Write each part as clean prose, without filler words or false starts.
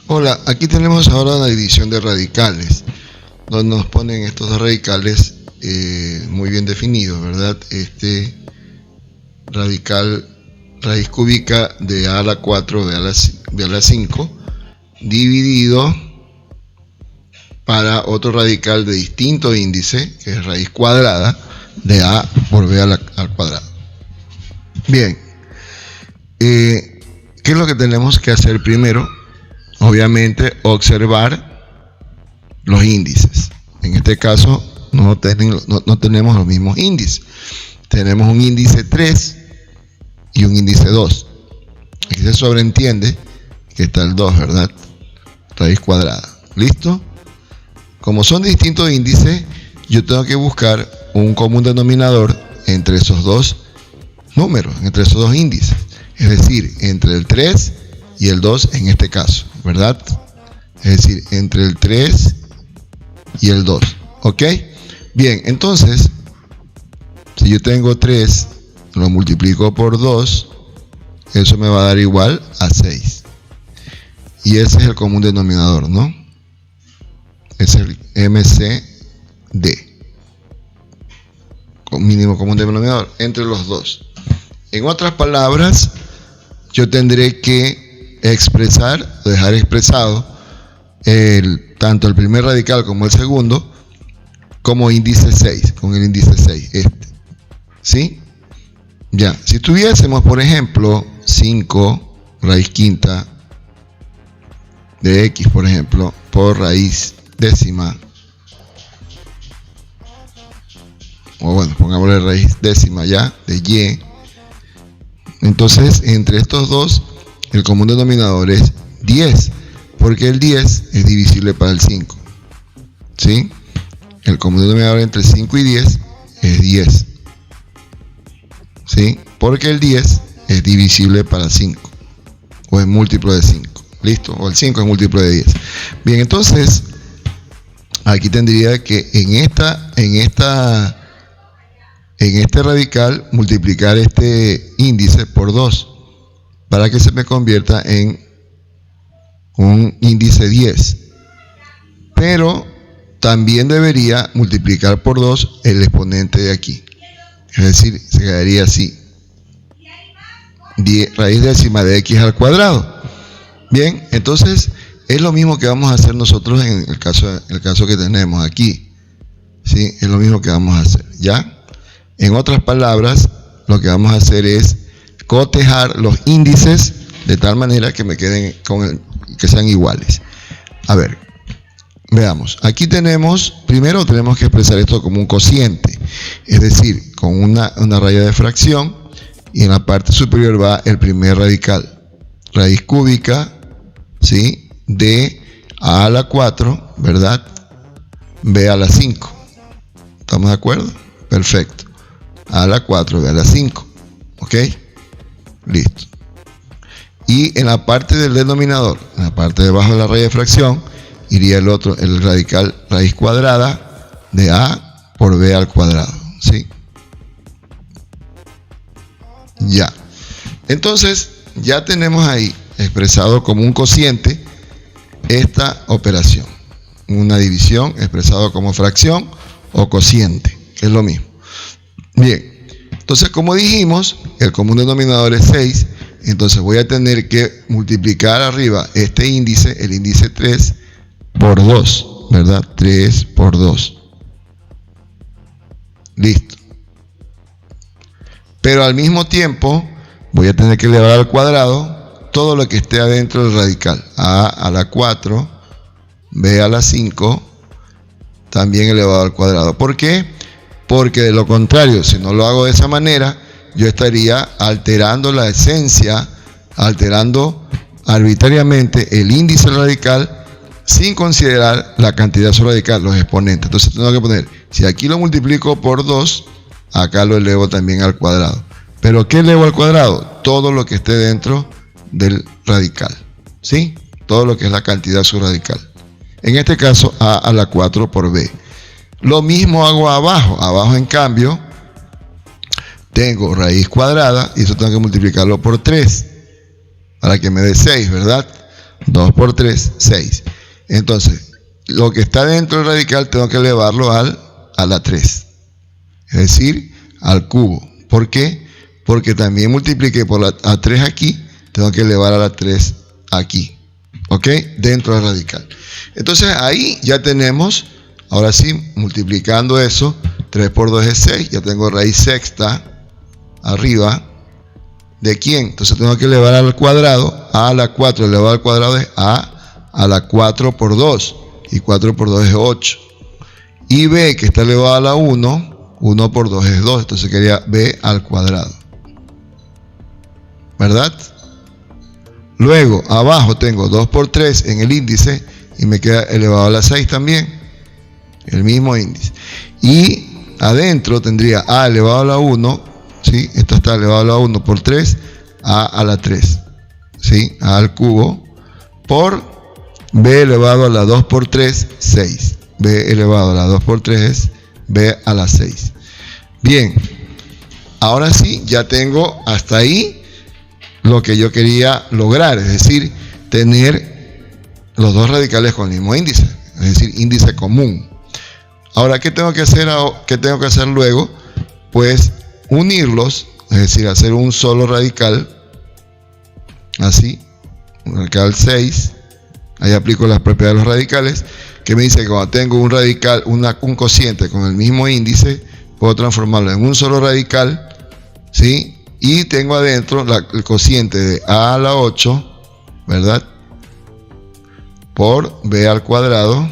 Hola, aquí tenemos ahora la división de radicales, donde nos ponen estos dos radicales muy bien definidos, ¿verdad? Este radical, raíz cúbica de a a la 4 b a la 5, dividido para otro radical de distinto índice, que es raíz cuadrada de a por b al cuadrado. Bien, ¿qué es lo que tenemos que hacer primero? Obviamente observar los índices. En este caso no tenemos los mismos índices. Tenemos un índice 3 y un índice 2. Aquí se sobreentiende que está el 2, ¿verdad? Raíz cuadrada. ¿Listo? Como son distintos índices, yo tengo que buscar un común denominador entre esos dos números, entre esos dos índices. Es decir, entre el 3 y el 2 en este caso, ¿verdad? Es decir, entre el 3 y el 2, ¿ok? Bien, entonces, si yo tengo 3, lo multiplico por 2, eso me va a dar igual a 6. Y ese es el común denominador, ¿no? Es el MCD, mínimo común denominador, entre los dos. En otras palabras, yo tendré que expresar, dejar expresado tanto el primer radical como el segundo como índice 6, con el índice 6, ¿sí? Ya, si tuviésemos, por ejemplo, 5 raíz quinta de x, por ejemplo, por raíz décima, o bueno, pongámosle raíz décima ya, de y, entonces entre estos dos el común denominador es 10, porque el 10 es divisible para el 5, ¿sí? El común denominador entre 5 y 10 es 10, ¿sí? Porque el 10 es divisible para 5, o es múltiplo de 5, ¿listo? O el 5 es múltiplo de 10. Bien, entonces, aquí tendría que en este radical multiplicar este índice por 2 para que se me convierta en un índice 10. Pero también debería multiplicar por 2 el exponente de aquí. Es decir, se quedaría así. Raíz décima de x al cuadrado. Bien, entonces es lo mismo que vamos a hacer nosotros en el caso que tenemos aquí. ¿Sí? Es lo mismo que vamos a hacer, ¿ya? En otras palabras, lo que vamos a hacer es cotejar los índices de tal manera que me queden que sean iguales. A ver, veamos. Aquí primero tenemos que expresar esto como un cociente, es decir, con una raya de fracción, y en la parte superior va el primer radical, raíz cúbica, ¿sí? De a a la 4, ¿verdad? B a la 5. ¿Estamos de acuerdo? Perfecto. A la 4, B a la 5. ¿Ok? Listo. Y en la parte del denominador, en la parte de abajo de la raya de fracción, iría el radical raíz cuadrada de a por b al cuadrado, ¿sí? Ya. Entonces, ya tenemos ahí expresado como un cociente esta operación. Una división expresado como fracción o cociente, que es lo mismo. Bien. Entonces, como dijimos, el común denominador es 6. Entonces voy a tener que multiplicar arriba este índice, el índice 3, por 2, ¿verdad? 3 por 2. Listo. Pero al mismo tiempo voy a tener que elevar al cuadrado todo lo que esté adentro del radical. A a la 4, B a la 5, también elevado al cuadrado. ¿Por qué? Porque de lo contrario, si no lo hago de esa manera, yo estaría alterando la esencia, alterando arbitrariamente el índice radical sin considerar la cantidad subradical, los exponentes. Entonces tengo que poner, si aquí lo multiplico por 2, acá lo elevo también al cuadrado. ¿Pero qué elevo al cuadrado? Todo lo que esté dentro del radical, ¿sí? Todo lo que es la cantidad subradical. En este caso, a a la 4 por b. Lo mismo hago abajo. Abajo, en cambio, tengo raíz cuadrada y eso tengo que multiplicarlo por 3 para que me dé 6, ¿verdad? 2 por 3, 6. Entonces, lo que está dentro del radical tengo que elevarlo a la 3. Es decir, al cubo. ¿Por qué? Porque también multipliqué por a 3 aquí, tengo que elevar a la 3 aquí. ¿Ok? Dentro del radical. Entonces ahí ya tenemos, ahora sí, multiplicando eso, 3 por 2 es 6, ya tengo raíz sexta arriba. ¿De quién? Entonces tengo que elevar al cuadrado, a la 4 elevado al cuadrado es a la 4 por 2, y 4 por 2 es 8. Y b, que está elevado a la 1, 1 por 2 es 2, entonces quería b al cuadrado. ¿Verdad? Luego, abajo tengo 2 por 3 en el índice, y me queda elevado a la 6 también, el mismo índice. Y adentro tendría a elevado a la 1, ¿sí? Esto está elevado a la 1 por 3, a la 3, ¿sí? A al cubo, por b elevado a la 2 por 3, 6. b elevado a la 2 por 3 es b a la 6. Bien, ahora sí, ya tengo hasta ahí lo que yo quería lograr, es decir, tener los dos radicales con el mismo índice, es decir, índice común. Ahora, ¿qué tengo que hacer, luego? Pues unirlos, es decir, hacer un solo radical, así, un radical 6, ahí aplico las propiedades de los radicales, que me dice que cuando tengo un radical, un cociente con el mismo índice, puedo transformarlo en un solo radical, ¿sí? Y tengo adentro el cociente de a a la 8, ¿verdad? Por b al cuadrado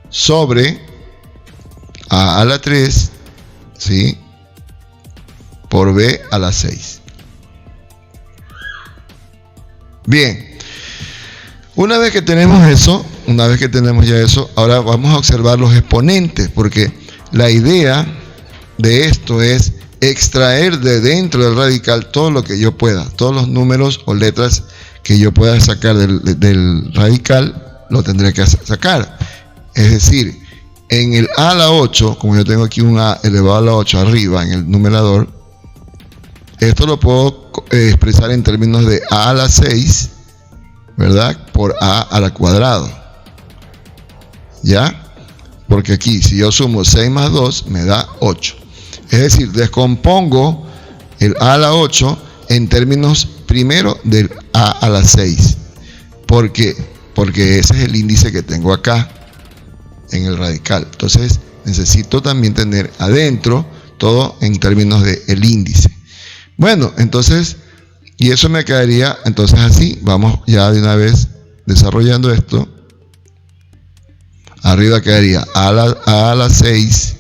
sobre a la 3, ¿sí? Por b a la 6. Bien, una vez que tenemos eso, ahora vamos a observar los exponentes, porque la idea de esto es extraer de dentro del radical todo lo que yo pueda, todos los números o letras que yo pueda sacar del radical, lo tendré que sacar. Es decir, en el a a la 8, como yo tengo aquí un a elevado a la 8 arriba en el numerador, esto lo puedo expresar en términos de a a la 6, ¿verdad? Por a a la cuadrado. ¿Ya? Porque aquí, si yo sumo 6 más 2, me da 8. Es decir, descompongo el a a la 8 en términos primero del a a la 6. Porque ese es el índice que tengo acá en el radical. Entonces, necesito también tener adentro todo en términos del índice. Bueno, entonces, y eso me quedaría entonces así. Vamos ya de una vez desarrollando esto. Arriba quedaría a a la 6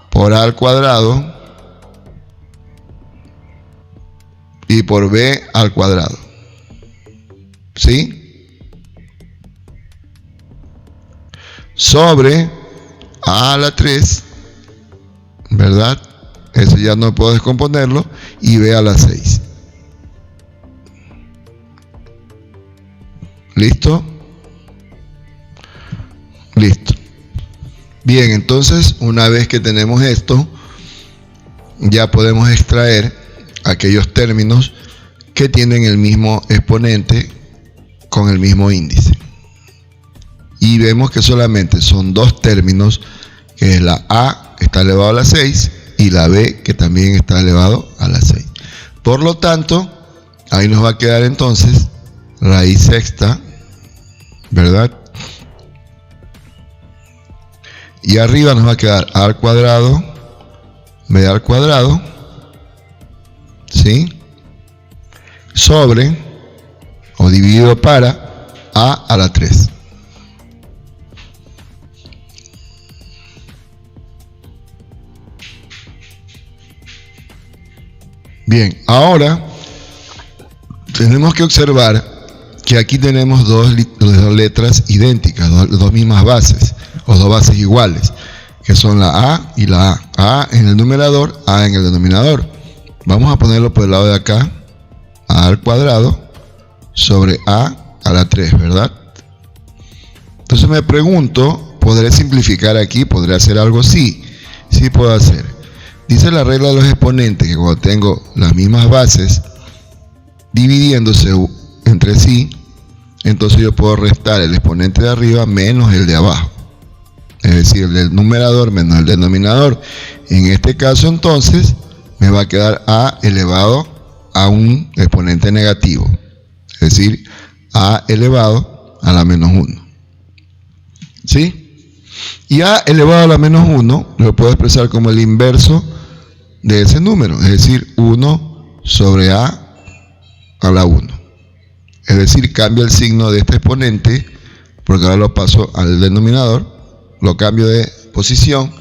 por a al cuadrado y por b al cuadrado. ¿Sí? Sobre a la 3, ¿verdad? Eso ya no puedo descomponerlo, y b a la 6. ¿Listo? Listo. Bien, entonces, una vez que tenemos esto, ya podemos extraer aquellos términos que tienen el mismo exponente con el mismo índice. Y vemos que solamente son dos términos, que es la a, que está elevado a la 6, y la b, que también está elevado a la 6. Por lo tanto, ahí nos va a quedar entonces raíz sexta, ¿verdad? Y arriba nos va a quedar a al cuadrado, b al cuadrado, ¿sí? Sobre, o dividido para, a la 3. Bien, ahora tenemos que observar que aquí tenemos dos letras idénticas, dos mismas bases, o dos bases iguales, que son la a y la a. A en el numerador, a en el denominador. Vamos a ponerlo por el lado de acá, a al cuadrado sobre a la 3, ¿verdad? Entonces me pregunto, ¿podré simplificar aquí? ¿Podré hacer algo? Sí, sí puedo hacer. Dice la regla de los exponentes que cuando tengo las mismas bases, dividiéndose entre sí, entonces yo puedo restar el exponente de arriba menos el de abajo. Es decir, el del numerador menos el denominador. En este caso, entonces, me va a quedar a elevado a un exponente negativo. Es decir, a elevado a la menos 1. ¿Sí? Y a elevado a la menos 1 lo puedo expresar como el inverso de ese número. Es decir, 1 sobre a la 1. Es decir, cambio el signo de este exponente, porque ahora lo paso al denominador, lo cambio de posición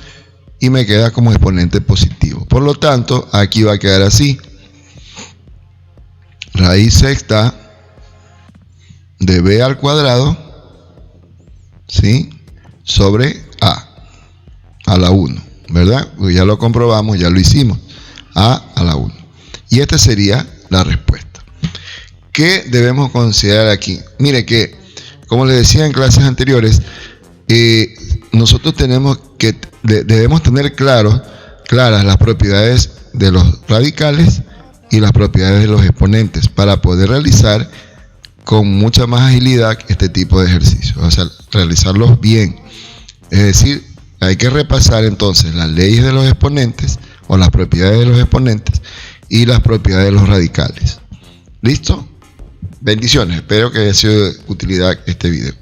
y me queda como exponente positivo. Por lo tanto, aquí va a quedar así. Raíz sexta de b al cuadrado, ¿sí?, sobre a la 1, ¿verdad? Porque ya lo comprobamos, ya lo hicimos. A la 1. Y esta sería la respuesta. ¿Qué debemos considerar aquí? Mire que, como les decía en clases anteriores, nosotros debemos tener claras las propiedades de los radicales y las propiedades de los exponentes para poder realizar con mucha más agilidad este tipo de ejercicios, o sea, realizarlos bien. Es decir, hay que repasar entonces las leyes de los exponentes o las propiedades de los exponentes y las propiedades de los radicales. ¿Listo? Bendiciones, espero que haya sido de utilidad este video.